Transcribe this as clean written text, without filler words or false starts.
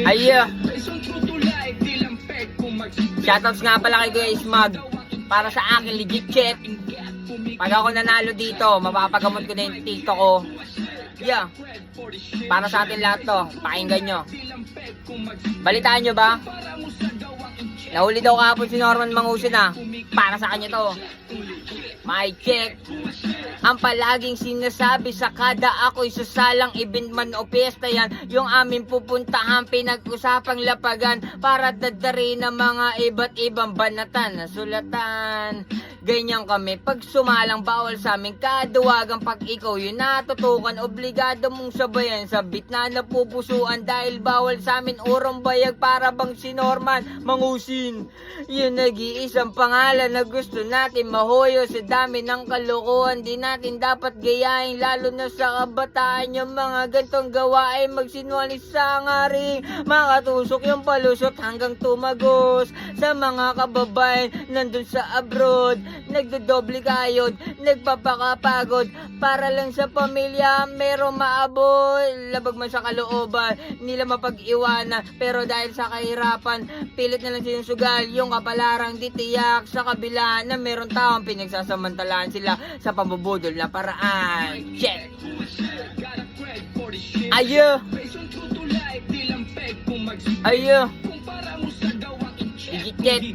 Ayo. Shoutouts nga pala kay Kuya Ismag. Para sa akin, legit shit. Pag ako nanalo dito, mapapagamot ko na yung tito ko. Yeah. Para sa atin lahat to. Pakinggan nyo. Balitaan nyo ba? Nahuli daw kahapon si Norman Mangusin ah. Para sa kanya to. My check. Ang palaging sinasabi sa kada ako'y sasalang event man o piyesta yan, yung aming pupuntahan pinag-usapang lapagan para dadari ng mga iba't ibang banatan na sulatan. Ganyan kami pag sumalang, bawal sa aming kaduwagan. Pag ikaw yun natutukan, obligado mong sabayan. Sabit na napupusuan dahil bawal sa amin urong bayag para bang si Norman Mangusin. Yun nag-iisang pangalan na gusto natin mahuyo sa dami ng kalokohan. Di natin dapat gayahin lalo na sa kabataan. Yung mga gantong gawa ay magsinwalis sa ngaring makatusok yung palusot hanggang tumagos. Sa mga kababayan nandun sa abroad, nagdodoble kayod, nagpapakapagod para lang sa pamilya merong maabot. Labag man sa kalooban nila mapag-iwanan, pero dahil sa kahirapan pilit na lang silang sugal. Yung kapalarang ditiyak sa kabila na meron taong pinagsasamantalaan sila sa pambubudol na paraan. Check! Ayo! Ayo! Legit.